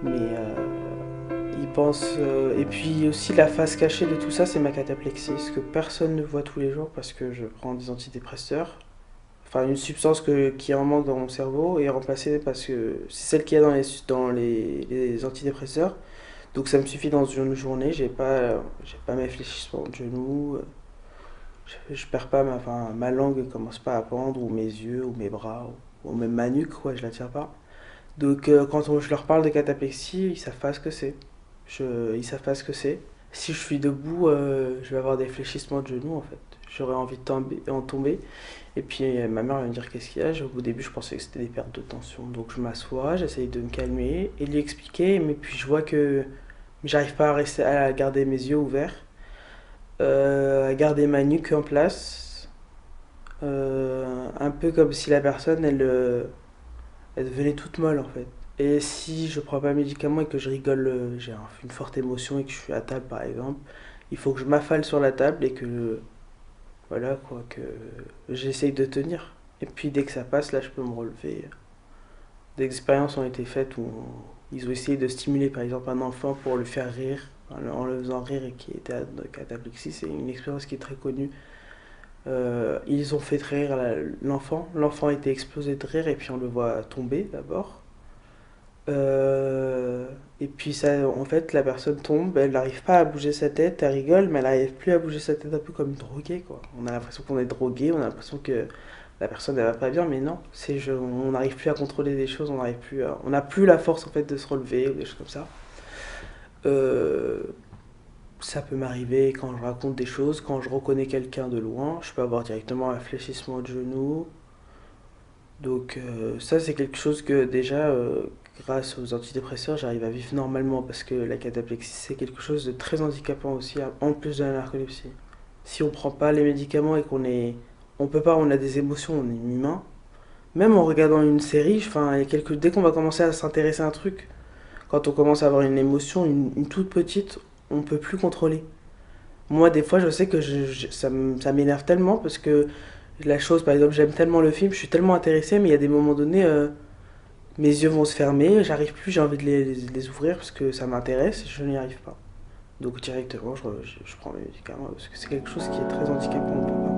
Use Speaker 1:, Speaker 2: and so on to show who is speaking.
Speaker 1: Mais ils pensent. Et puis aussi, la face cachée de tout ça, c'est ma cataplexie. Ce que personne ne voit tous les jours parce que je prends des antidépresseurs. Enfin, une substance qui est en manque dans mon cerveau est remplacée parce que c'est celle qu'il y a les antidépresseurs. Donc ça me suffit dans une journée, j'ai pas mes fléchissements de genoux, je perds pas enfin, ma langue commence pas à pendre, ou mes yeux, ou mes bras, ou même ma nuque, quoi, je la tire pas. Donc je leur parle de cataplexie, ils savent pas ce que c'est. Ils savent pas ce que c'est. Si je suis debout, je vais avoir des fléchissements de genoux en fait. J'aurais envie en tomber. Et puis ma mère va me dire qu'est-ce qu'il y a. Au début, je pensais que c'était des pertes de tension. Donc je m'assois, j'essaye de me calmer et de lui expliquer. Mais puis je vois que j'arrive pas à garder mes yeux ouverts, à garder ma nuque en place. Un peu comme si la personne, elle devenait toute molle en fait. Et si je prends pas un médicament et que je rigole, une forte émotion et que je suis à table par exemple, il faut que je m'affale sur la table et voilà quoi, que j'essaye de tenir. Et puis dès que ça passe, là je peux me relever. Des expériences ont été faites où ils ont essayé de stimuler par exemple un enfant pour le faire rire, en le faisant rire et qui était de cataplexie. C'est une expérience qui est très connue. Ils ont fait rire l'enfant. L'enfant a été explosé de rire et puis on le voit tomber d'abord. Et puis ça, en fait, la personne tombe, elle n'arrive pas à bouger sa tête, elle rigole, mais elle n'arrive plus à bouger sa tête, un peu comme une droguée, quoi. On a l'impression qu'on est drogué, on a l'impression que la personne elle va pas bien, mais non, on n'arrive plus à contrôler des choses, on n'a plus la force en fait de se relever ou des choses comme ça. Euh, Ça peut m'arriver quand je raconte des choses, quand je reconnais quelqu'un de loin, je peux avoir directement un fléchissement de genou. Donc ça c'est quelque chose que déjà grâce aux antidépresseurs j'arrive à vivre normalement parce que la cataplexie c'est quelque chose de très handicapant aussi en plus de la narcolepsie. Si on prend pas les médicaments et on peut pas, on a des émotions, on est humain. Même en regardant une série, enfin dès qu'on va commencer à s'intéresser à un truc, quand on commence à avoir une émotion, une toute petite, on peut plus contrôler. Moi, des fois, je sais que ça m'énerve tellement parce que la chose, par exemple, j'aime tellement le film, je suis tellement intéressé, mais il y a des moments donnés, mes yeux vont se fermer, j'arrive plus, j'ai envie de les ouvrir parce que ça m'intéresse, et je n'y arrive pas. Donc directement, je prends mes médicaments parce que c'est quelque chose qui est très handicapant. On peut